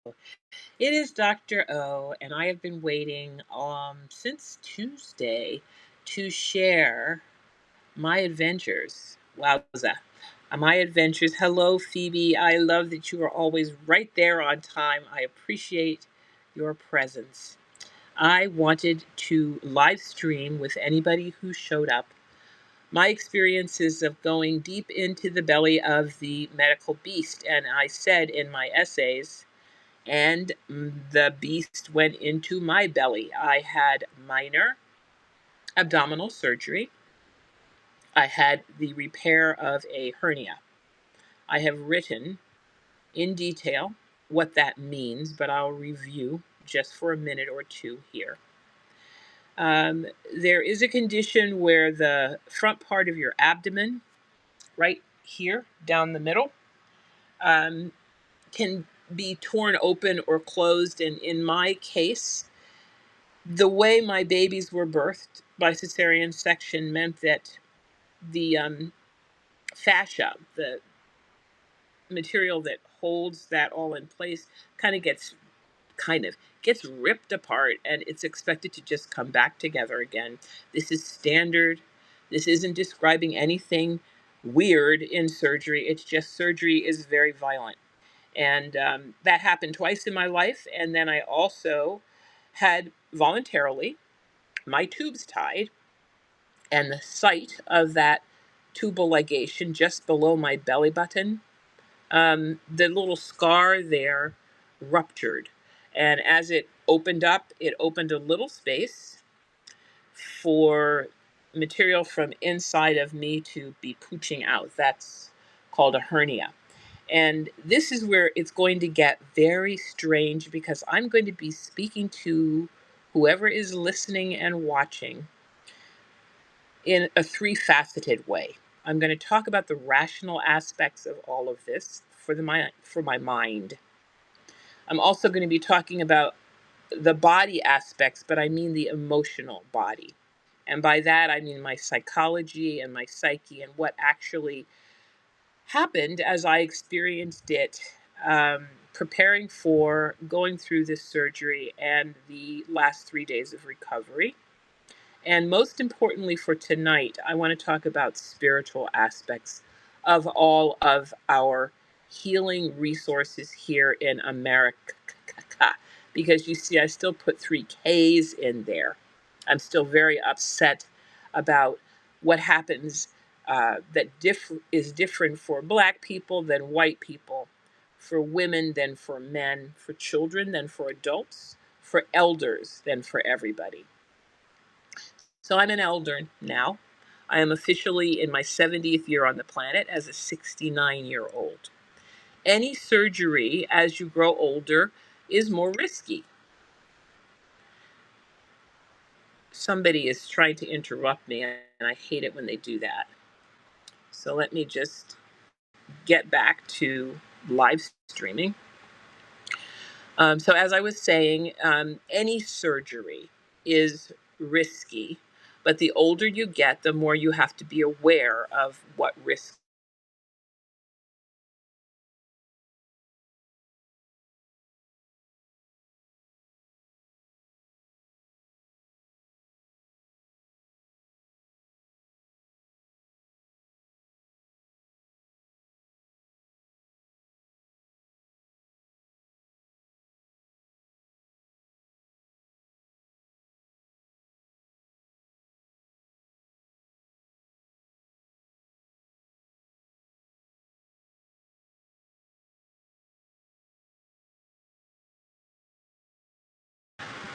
It is Dr. O, and I have been waiting since Tuesday to share my adventures. Wowza. My adventures. Hello, Phoebe. I love that you are always right there on time. I appreciate your presence. I wanted to live stream with anybody who showed up my experiences of going deep into the belly of the medical beast. And I said in my essays, and the beast went into my belly. I had minor abdominal surgery. I had the repair of a hernia. I have written in detail what that means, but I'll review just for a minute or two here. There is a condition where the front part of your abdomen, right here down the middle, um, can be torn open or closed. And in my case, the way my babies were birthed by cesarean section meant that the fascia, the material that holds that all in place, kind of gets ripped apart, and it's expected to just come back together again. This is standard. This isn't describing anything weird in surgery. It's just surgery is very violent. And that happened twice in my life. And then I also had voluntarily my tubes tied, and the site of that tubal ligation just below my belly button, the little scar there ruptured. And as it opened up, it opened a little space for material from inside of me to be pooching out. That's called a hernia. And this is where it's going to get very strange, because I'm going to be speaking to whoever is listening and watching in a three-faceted way. I'm going to talk about the rational aspects of all of this for my mind. I'm also going to be talking about the body aspects, but I mean the emotional body. And by that, I mean my psychology and my psyche and what actually happened as I experienced it, preparing for going through this surgery and the last 3 days of recovery. And most importantly for tonight, I want to talk about spiritual aspects of all of our healing resources here in America. Because you see, I still put 3 Ks in there. I'm still very upset about what happens that is different for Black people than white people, for women than for men, for children than for adults, for elders than for everybody. So I'm an elder now. I am officially in my 70th year on the planet as a 69-year-old. Any surgery as you grow older is more risky. Somebody is trying to interrupt me, and I hate it when they do that. So let me just get back to live streaming. So as I was saying, any surgery is risky, but the older you get, the more you have to be aware of what risks.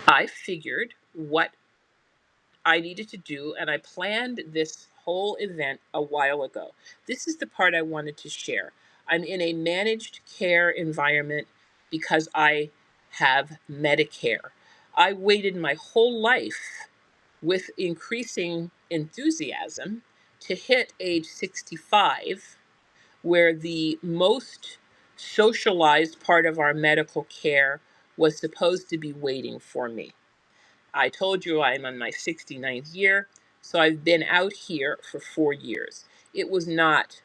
I figured what I needed to do, and I planned this whole event a while ago. This is the part I wanted to share. I'm in a managed care environment because I have Medicare. I waited my whole life with increasing enthusiasm to hit age 65, where the most socialized part of our medical care was supposed to be waiting for me. I told you I'm on my 69th year, so I've been out here for 4 years. It was not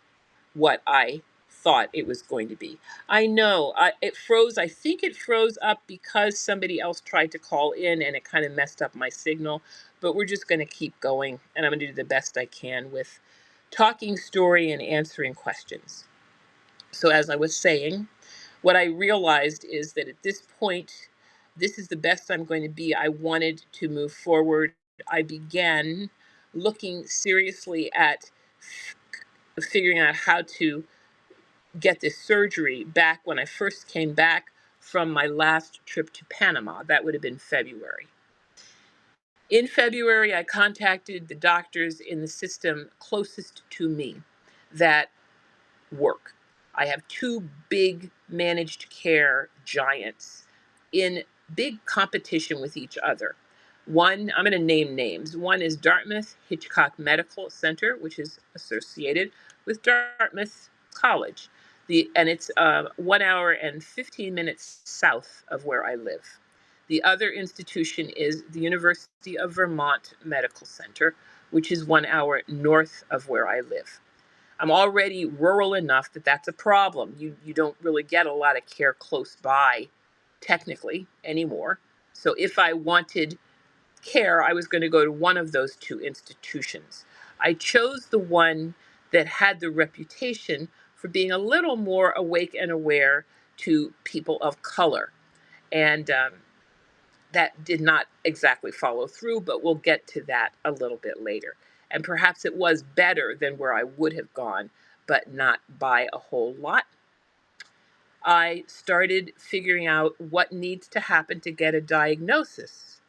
what I thought it was going to be. I know it froze. I think it froze up because somebody else tried to call in and it kind of messed up my signal. But we're just going to keep going, and I'm going to do the best I can with talking story and answering questions. So, as I was saying, what I realized is that at this point, this is the best I'm going to be. I wanted to move forward. I began looking seriously at figuring out how to get this surgery back when I first came back from my last trip to Panama. That would have been February. In February, I contacted the doctors in the system closest to me that work. I have two big managed care giants in big competition with each other. One, I'm going to name names. One is Dartmouth Hitchcock Medical Center, which is associated with Dartmouth College. And it's 1 hour and 15 minutes south of where I live. The other institution is the University of Vermont Medical Center, which is 1 hour north of where I live. I'm already rural enough that that's a problem. You don't really get a lot of care close by, technically, anymore. So if I wanted care, I was going to go to one of those two institutions. I chose the one that had the reputation for being a little more awake and aware to people of color. And that did not exactly follow through, but we'll get to that a little bit later. And perhaps it was better than where I would have gone, but not by a whole lot. I started figuring out what needs to happen to get a diagnosis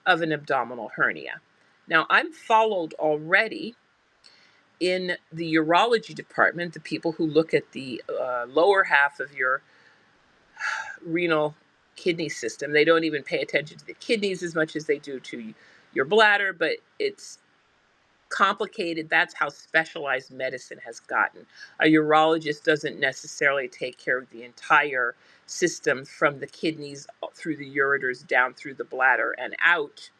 of an abdominal hernia. Now, I'm followed already in the urology department, the people who look at the lower half of your renal kidney system. They don't even pay attention to the kidneys as much as they do to your bladder, but it's complicated. That's how specialized medicine has gotten. A urologist doesn't necessarily take care of the entire system from the kidneys through the ureters down through the bladder and out.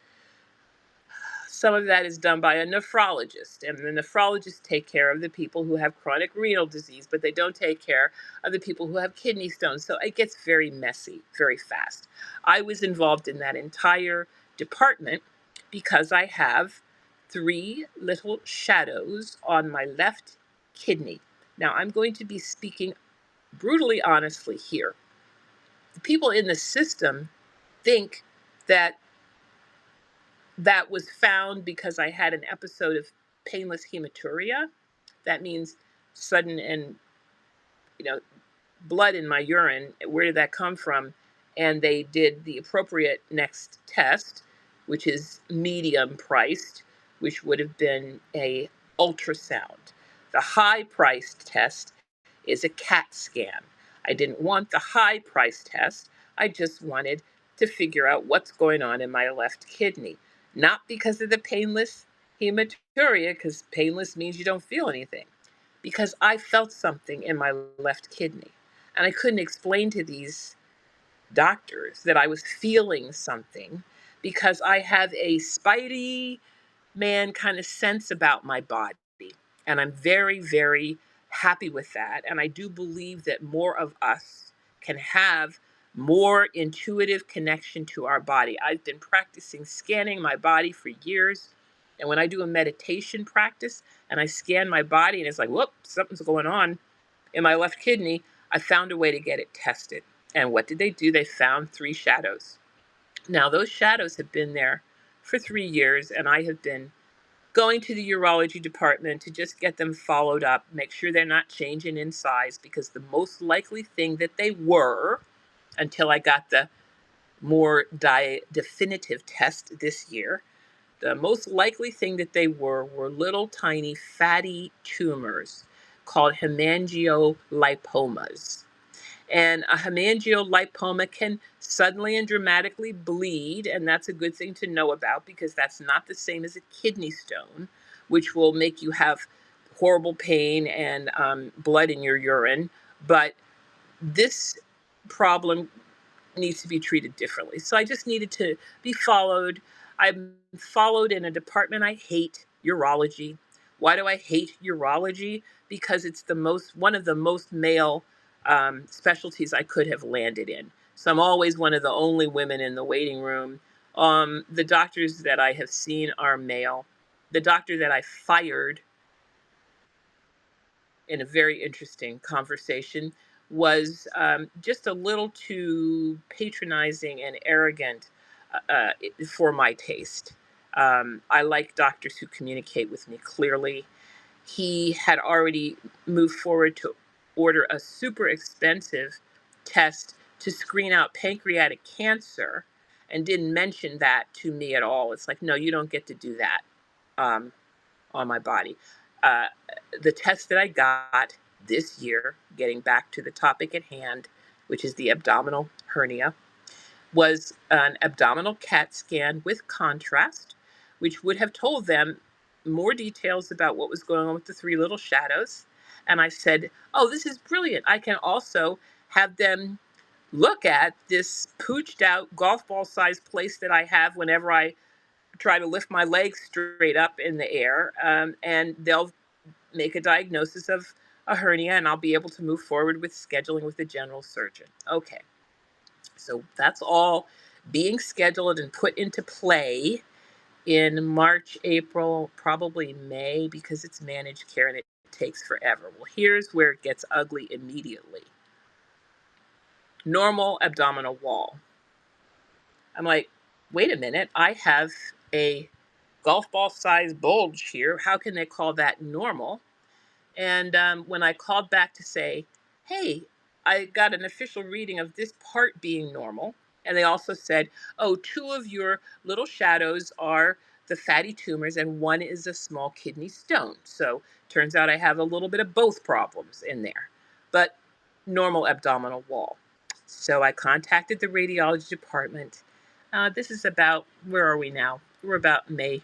Some of that is done by a nephrologist, and the nephrologists take care of the people who have chronic renal disease, but they don't take care of the people who have kidney stones. So it gets very messy very fast. I was involved in that entire department because I have 3 little shadows on my left kidney. Now, I'm going to be speaking brutally honestly here. The people in the system think that that was found because I had an episode of painless hematuria. That means sudden and, you know, blood in my urine. Where did that come from? And they did the appropriate next test, which is medium priced, which would have been a ultrasound. The high priced test is a CAT scan. I didn't want the high priced test. I just wanted to figure out what's going on in my left kidney. Not because of the painless hematuria, because painless means you don't feel anything, because I felt something in my left kidney. And I couldn't explain to these doctors that I was feeling something because I have a spidey man kind of sense about my body. And I'm very, very happy with that. And I do believe that more of us can have more intuitive connection to our body. I've been practicing scanning my body for years. And when I do a meditation practice and I scan my body and it's like, whoop, something's going on in my left kidney, I found a way to get it tested. And what did they do? They found 3 shadows. Now, those shadows have been there for 3 years, and I have been going to the urology department to just get them followed up, make sure they're not changing in size, because the most likely thing that they were, until I got the more definitive test this year, the most likely thing that they were little tiny fatty tumors called hemangiolipomas. And a hemangiolipoma can suddenly and dramatically bleed, and that's a good thing to know about because that's not the same as a kidney stone, which will make you have horrible pain and blood in your urine. But this problem needs to be treated differently. So I just needed to be followed. I'm followed in a department I hate, urology. Why do I hate urology? because it's one of the most male specialties I could have landed in. So I'm always one of the only women in the waiting room. The doctors that I have seen are male. The doctor that I fired in a very interesting conversation was just a little too patronizing and arrogant for my taste. I like doctors who communicate with me clearly. He had already moved forward to order a super expensive test to screen out pancreatic cancer and didn't mention that to me at all. It's like, no, you don't get to do that. Um, on my body. Uh, the test that I got this year, getting back to the topic at hand, which is the abdominal hernia, was an abdominal CAT scan with contrast, which would have told them more details about what was going on with the three little shadows. And I said, oh, this is brilliant. I can also have them look at this pooched out golf ball sized place that I have whenever I try to lift my legs straight up in the air, and they'll make a diagnosis of a hernia, and I'll be able to move forward with scheduling with the general surgeon. Okay, so that's all being scheduled and put into play in March, April, probably May, because it's managed care and it takes forever. Well, here's where it gets ugly immediately. Normal abdominal wall. I'm like, wait a minute, I have a golf ball sized bulge here. How can they call that normal? And when I called back to say, hey, I got an official reading of this part being normal. And they also said, oh, two of your little shadows are the fatty tumors and one is a small kidney stone. So turns out I have a little bit of both problems in there, but normal abdominal wall. So I contacted the radiology department. This is about, where are we now? We're about May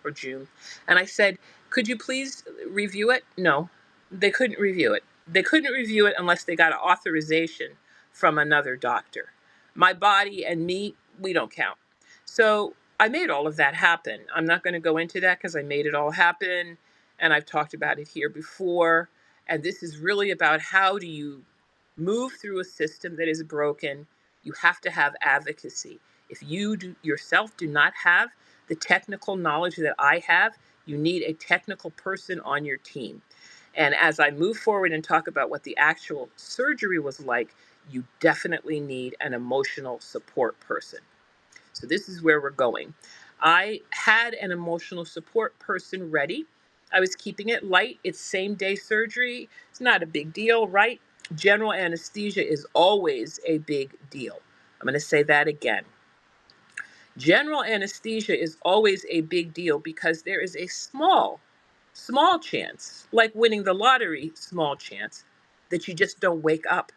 or June. And I said, could you please review it? No, they couldn't review it. They couldn't review it unless they got authorization from another doctor. My body and me, we don't count. So I made all of that happen. I'm not going to go into that because I made it all happen. And I've talked about it here before. And this is really about how do you move through a system that is broken. You have to have advocacy. If yourself do not have the technical knowledge that I have, you need a technical person on your team. And as I move forward and talk about what the actual surgery was like, you definitely need an emotional support person. So this is where we're going. I had an emotional support person ready. I was keeping it light. It's same day surgery. It's not a big deal, right? General anesthesia is always a big deal. I'm going to say that again. General anesthesia is always a big deal because there is a small chance, like winning the lottery, small chance, that you just don't wake up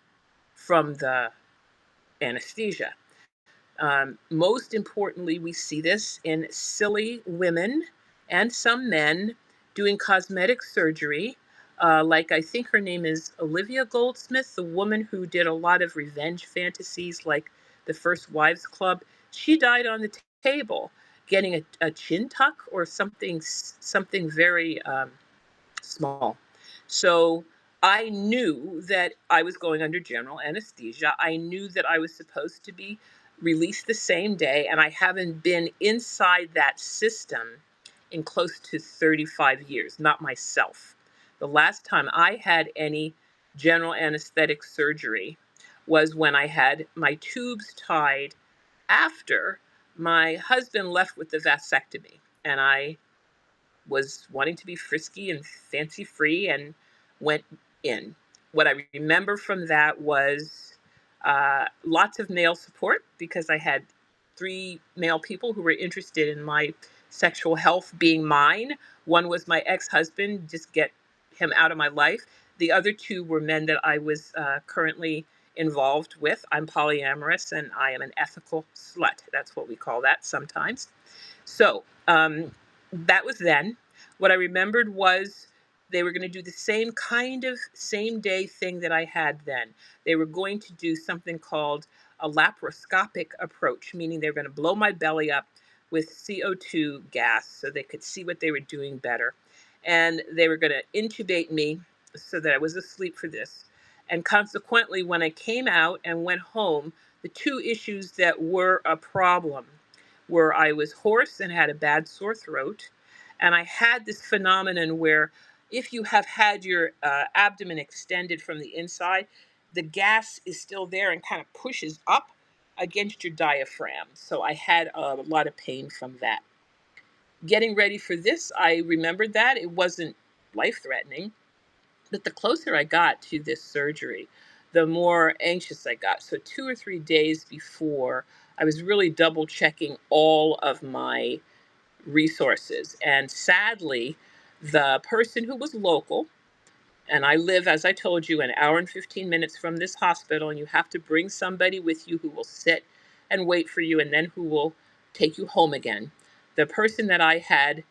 from the anesthesia. Most importantly, we see this in silly women and some men doing cosmetic surgery. Like I think her name is Olivia Goldsmith, the woman who did a lot of revenge fantasies like the First Wives Club. She died on the table getting a chin tuck or something very small. So I knew that I was going under general anesthesia. I knew that I was supposed to be released the same day, and I haven't been inside that system in close to 35 years, not myself. The last time I had any general anesthetic surgery was when I had my tubes tied after my husband left with the vasectomy, and I was wanting to be frisky and fancy free and went in. What I remember from that was lots of male support because I had three male people who were interested in my sexual health being mine. One was my ex husband, just get him out of my life. The other two were men that I was currently involved with. I'm polyamorous and I am an ethical slut. That's what we call that sometimes. So that was then. What I remembered was they were going to do the same kind of same day thing that I had then. They were going to do something called a laparoscopic approach, meaning they were going to blow my belly up with CO2 gas so they could see what they were doing better. and they were going to intubate me so that I was asleep for this. And consequently, when I came out and went home, the two issues that were a problem were I was hoarse and had a bad sore throat. And I had this phenomenon where if you have had your abdomen extended from the inside, the gas is still there and kind of pushes up against your diaphragm. So I had a lot of pain from that. Getting ready for this, I remembered that it wasn't life threatening, but the closer I got to this surgery, the more anxious I got. So 2 or 3 days before, I was really double checking all of my resources. And sadly, the person who was local, and I live, as I told you, an hour and 15 minutes from this hospital, and you have to bring somebody with you who will sit and wait for you and then who will take you home again. The person that I had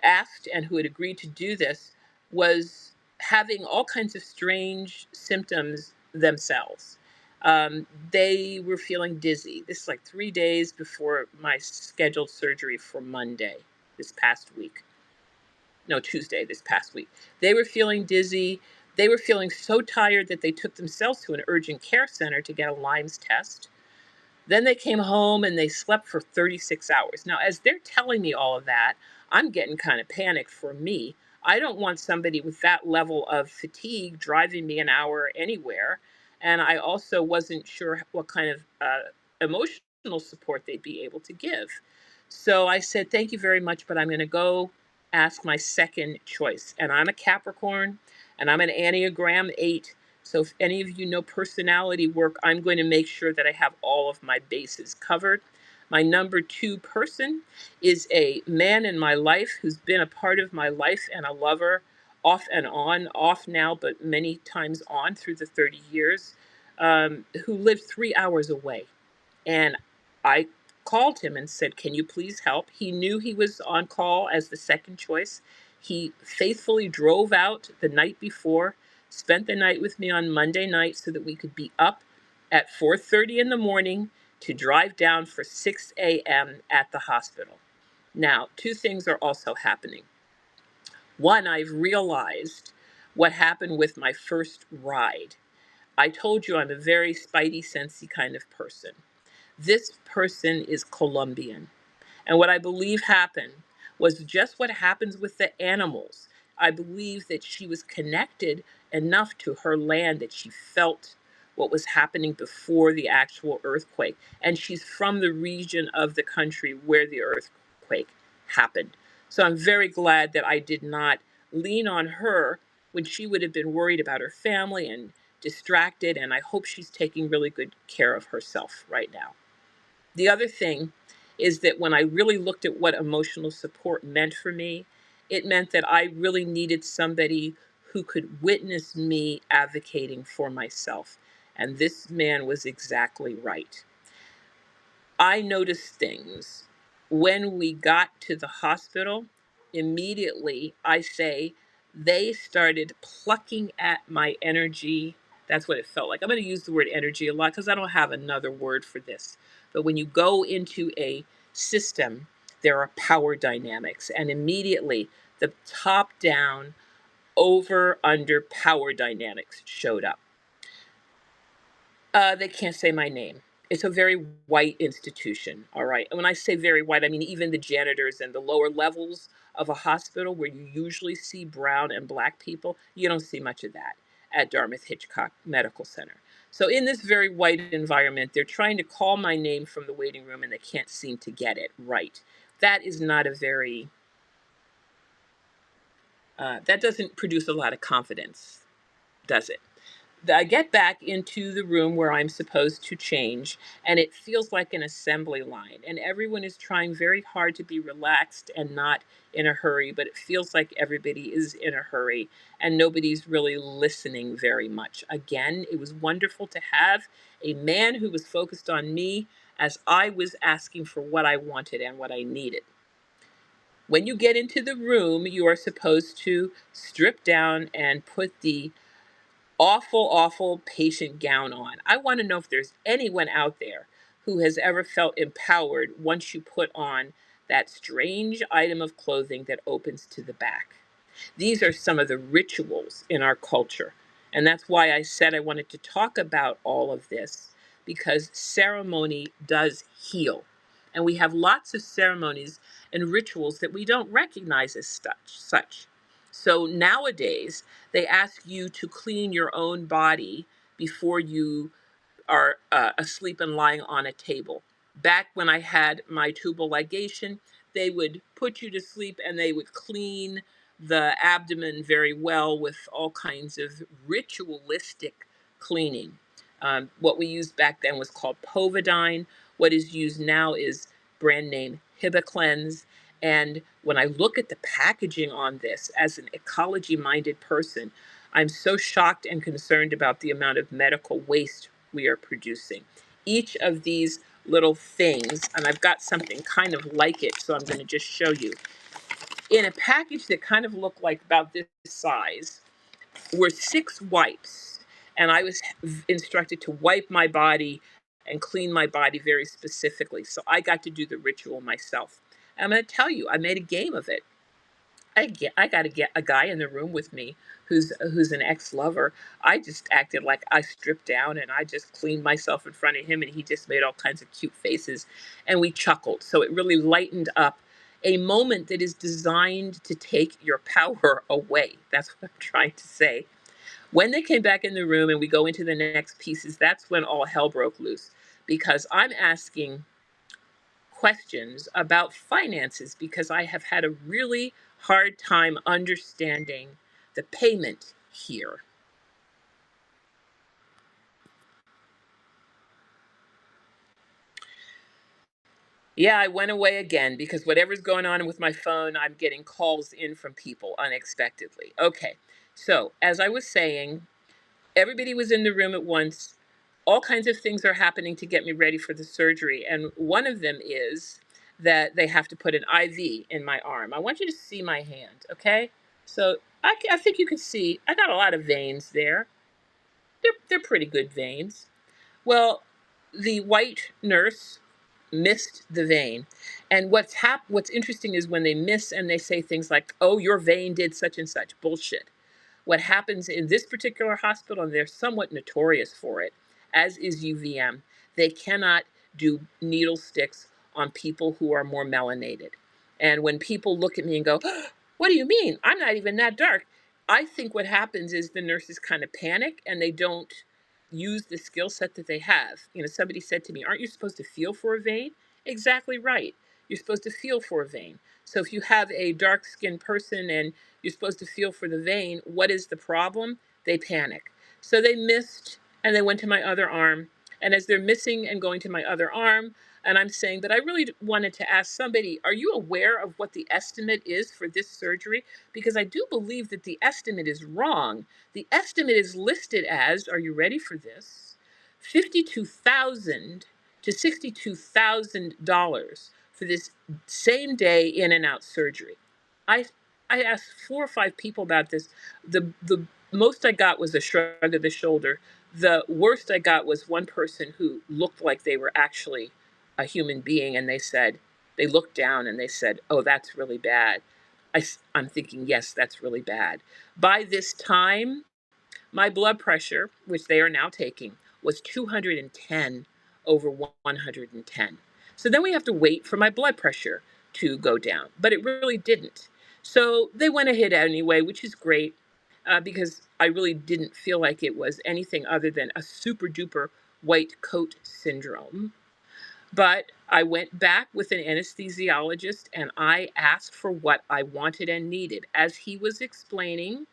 asked and who had agreed to do this was having all kinds of strange symptoms themselves. They were feeling dizzy. This is like 3 days before my scheduled surgery for Monday this past week. No, Tuesday this past week. They were feeling dizzy. They were feeling so tired that they took themselves to an urgent care center to get a Lyme's test. Then they came home and they slept for 36 hours. Now, as they're telling me all of that, I'm getting kind of panicked for me. I don't want somebody with that level of fatigue driving me an hour anywhere. And I also wasn't sure what kind of emotional support they'd be able to give. So I said, thank you very much, but I'm going to go ask my second choice. And I'm a Capricorn and I'm an Enneagram 8. So if any of you know personality work, I'm going to make sure that I have all of my bases covered. My number two person is a man in my life who's been a part of my life and a lover off and on, off now, but many times on through the 30 years, who lived 3 hours away. And I called him and said, can you please help? He knew he was on call as the second choice. He faithfully drove out the night before, spent the night with me on Monday night so that we could be up at 4:30 in the morning to drive down for 6 a.m. at the hospital. Now, two things are also happening. One, I've realized what happened with my first ride. I told you I'm a very spidey sensey kind of person. This person is Colombian. And what I believe happened was just what happens with the animals. I believe that she was connected enough to her land that she felt what was happening before the actual earthquake. And she's from the region of the country where the earthquake happened. So I'm very glad that I did not lean on her when she would have been worried about her family and distracted. And I hope she's taking really good care of herself right now. The other thing is that when I really looked at what emotional support meant for me, it meant that I really needed somebody who could witness me advocating for myself. And this man was exactly right. I noticed things. When we got to the hospital, immediately I say they started plucking at my energy. That's what it felt like. I'm going to use the word energy a lot because I don't have another word for this. But when you go into a system, there are power dynamics, and immediately the top down, over, under power dynamics showed up. They can't say my name. It's a very white institution, all right? And when I say very white, I mean even the janitors and the lower levels of a hospital where you usually see brown and black people, you don't see much of that at Dartmouth Hitchcock Medical Center. So in this very white environment, they're trying to call my name from the waiting room and they can't seem to get it right. That is not a very, that doesn't produce a lot of confidence, does it? I get back into the room where I'm supposed to change, and it feels like an assembly line. And everyone is trying very hard to be relaxed and not in a hurry, but it feels like everybody is in a hurry and nobody's really listening very much. Again, it was wonderful to have a man who was focused on me as I was asking for what I wanted and what I needed. When you get into the room, you are supposed to strip down and put the awful, awful patient gown on. I want to know if there's anyone out there who has ever felt empowered once you put on that strange item of clothing that opens to the back. These are some of the rituals in our culture. And that's why I said I wanted to talk about all of this, because ceremony does heal. And we have lots of ceremonies and rituals that we don't recognize as such. So nowadays, they ask you to clean your own body before you are asleep and lying on a table. Back when I had my tubal ligation, they would put you to sleep and they would clean the abdomen very well with all kinds of ritualistic cleaning. What we used back then was called povidone. What is used now is brand name Hibiclens. And when I look at the packaging on this as an ecology minded person, I'm so shocked and concerned about the amount of medical waste we are producing. Each of these little things, and I've got something kind of like it, so I'm going to just show you. In a package that kind of looked like about this size were 6 wipes, and I was instructed to wipe my body and clean my body very specifically. So I got to do the ritual myself. I'm going to tell you, I made a game of it. I got to get a guy in the room with me who's an ex-lover. I just acted like I stripped down and I just cleaned myself in front of him, and he just made all kinds of cute faces, and we chuckled. So it really lightened up a moment that is designed to take your power away. That's what I'm trying to say. When they came back in the room and we go into the next pieces, that's when all hell broke loose, because I'm asking questions about finances because I have had a really hard time understanding the payment here. Yeah, I went away again because whatever's going on with my phone, I'm getting calls in from people unexpectedly. Okay, so as I was saying, everybody was in the room at once. All kinds of things are happening to get me ready for the surgery. And one of them is that they have to put an IV in my arm. I want you to see my hand, okay? So I think you can see I got a lot of veins there. They're pretty good veins. Well, the white nurse missed the vein. And what's interesting is when they miss and they say things like, "Oh, your vein did such and such." Bullshit. What happens in this particular hospital, and they're somewhat notorious for it, as is UVM, they cannot do needle sticks on people who are more melanated. And when people look at me and go, "What do you mean? I'm not even that dark." I think what happens is the nurses kind of panic and they don't use the skill set that they have. You know, somebody said to me, "Aren't you supposed to feel for a vein?" Exactly right. You're supposed to feel for a vein. So if you have a dark skinned person and you're supposed to feel for the vein, what is the problem? They panic. So they missed and they went to my other arm. And as they're missing and going to my other arm, and I'm saying, but I really wanted to ask somebody, are you aware of what the estimate is for this surgery? Because I do believe that the estimate is wrong. The estimate is listed as, are you ready for this? 52,000 to $62,000 for this same day in and out surgery. I I asked 4 or 5 people about this. The most I got was a shrug of the shoulder. The worst I got was one person who looked like they were actually a human being, and they looked down and they said, "Oh, that's really bad." I'm thinking, yes, that's really bad. By this time, my blood pressure, which they are now taking, was 210 over 110. So then we have to wait for my blood pressure to go down, but it really didn't. So they went ahead anyway, which is great because I really didn't feel like it was anything other than a super duper white coat syndrome. But I went back with an anesthesiologist and I asked for what I wanted and needed. As he was explaining,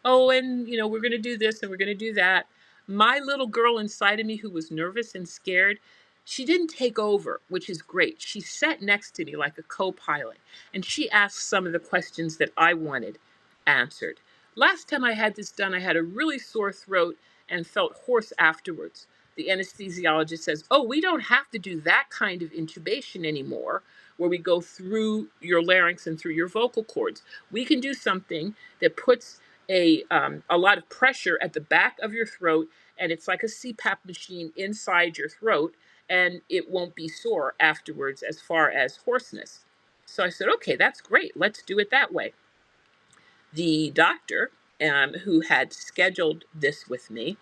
"Oh, and we're going to do this and we're going to do that." My little girl inside of me who was nervous and scared, she didn't take over, which is great. She sat next to me like a co-pilot and she asked some of the questions that I wanted answered. Last time I had this done, I had a really sore throat and felt hoarse afterwards. The anesthesiologist says, "Oh, we don't have to do that kind of intubation anymore, where we go through your larynx and through your vocal cords. We can do something that puts a lot of pressure at the back of your throat, and it's like a CPAP machine inside your throat, and it won't be sore afterwards as far as hoarseness." So I said, okay, that's great. Let's do it that way. The doctor who had scheduled this with me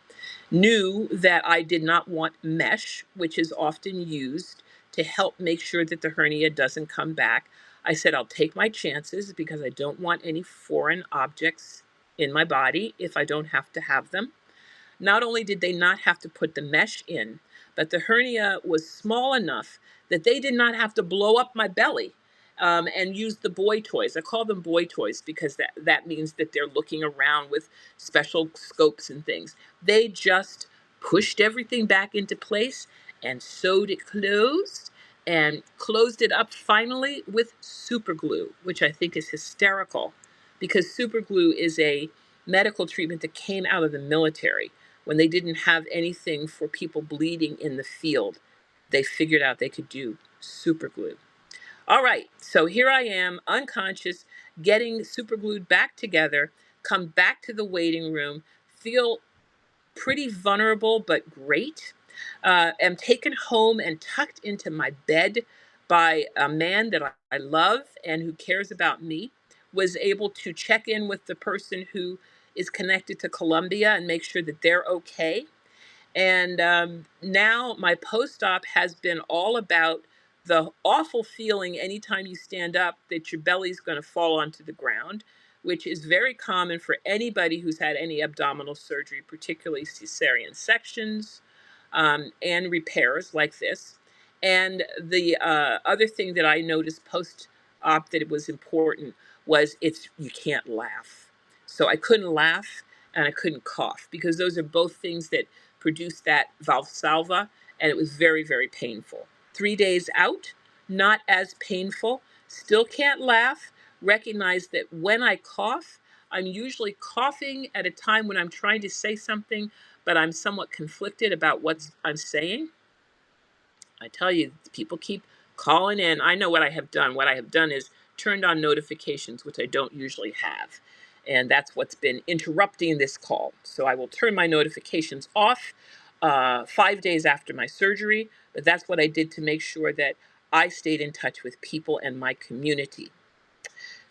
knew that I did not want mesh, which is often used to help make sure that the hernia doesn't come back. I said, I'll take my chances because I don't want any foreign objects in my body if I don't have to have them. Not only did they not have to put the mesh in, but the hernia was small enough that they did not have to blow up my belly and use the boy toys. I call them boy toys because that means that they're looking around with special scopes and things. They just pushed everything back into place and sewed it closed and closed it up finally with super glue, which I think is hysterical because super glue is a medical treatment that came out of the military when they didn't have anything for people bleeding in the field. They figured out they could do super glue. All right, so here I am, unconscious, getting super glued back together, come back to the waiting room, feel pretty vulnerable but great. Am taken home and tucked into my bed by a man that I love and who cares about me. Was able to check in with the person who is connected to Columbia and make sure that they're okay. And now my post op has been all about the awful feeling anytime you stand up that your belly's going to fall onto the ground, which is very common for anybody who's had any abdominal surgery, particularly cesarean sections and repairs like this. And the other thing that I noticed post op that it was important was it's you can't laugh. So I couldn't laugh and I couldn't cough because those are both things that produced that valsalva, and it was very, very painful. 3 days out, not as painful, still can't laugh. Recognize that when I cough, I'm usually coughing at a time when I'm trying to say something, but I'm somewhat conflicted about what I'm saying. I tell you, people keep calling in. I know what I have done. What I have done is turned on notifications, which I don't usually have. And that's what's been interrupting this call. So I will turn my notifications off 5 days after my surgery. But that's what I did to make sure that I stayed in touch with people and my community.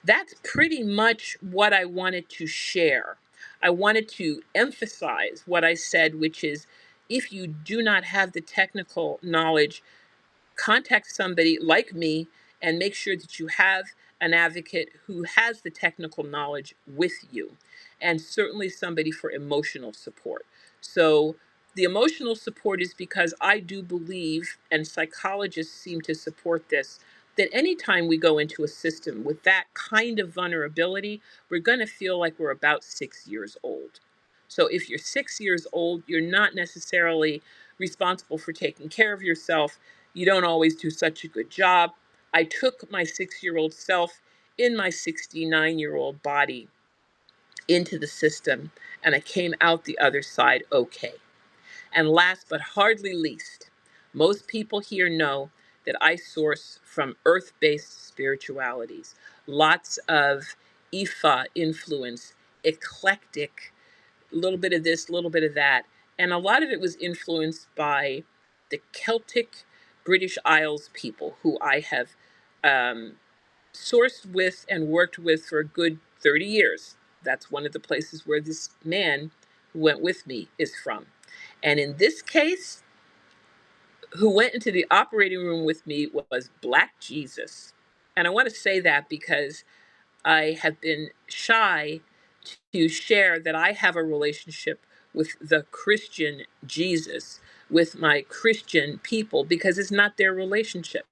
That's pretty much what I wanted to share. I wanted to emphasize what I said, which is if you do not have the technical knowledge, contact somebody like me and make sure that you have an advocate who has the technical knowledge with you, and certainly somebody for emotional support. So, the emotional support is because I do believe, and psychologists seem to support this, that anytime we go into a system with that kind of vulnerability, we're going to feel like we're about 6 years old. So, if you're 6 years old, you're not necessarily responsible for taking care of yourself. You don't always do such a good job. I took my 6 year old self in my 69-year-old body into the system, and I came out the other side okay. And last but hardly least, most people here know that I source from earth based spiritualities, lots of Ifa influence, eclectic, a little bit of this, a little bit of that. And a lot of it was influenced by the Celtic British Isles people who I have um, sourced with and worked with for a good 30 years. That's one of the places where this man who went with me is from. And in this case, who went into the operating room with me was Black Jesus. And I want to say that because I have been shy to share that I have a relationship with the Christian Jesus, with my Christian people, because it's not their relationship,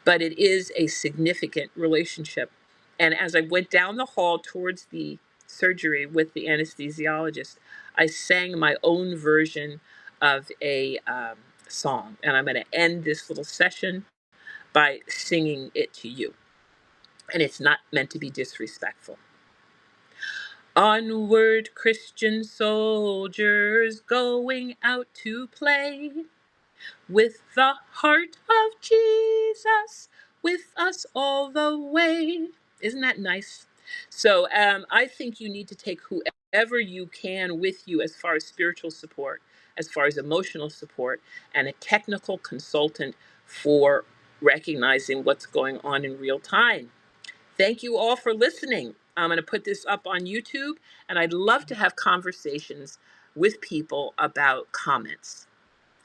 but it is a significant relationship. And as I went down the hall towards the surgery with the anesthesiologist, I sang my own version of a song. And I'm going to end this little session by singing it to you. And it's not meant to be disrespectful. Onward, Christian soldiers, going out to play, with the heart of Jesus with us all the way. Isn't that nice? So I think you need to take whoever you can with you as far as spiritual support, as far as emotional support, and a technical consultant for recognizing what's going on in real time. Thank you all for listening. I'm going to put this up on YouTube, and I'd love to have conversations with people about comments.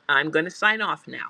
I'm going to sign off now.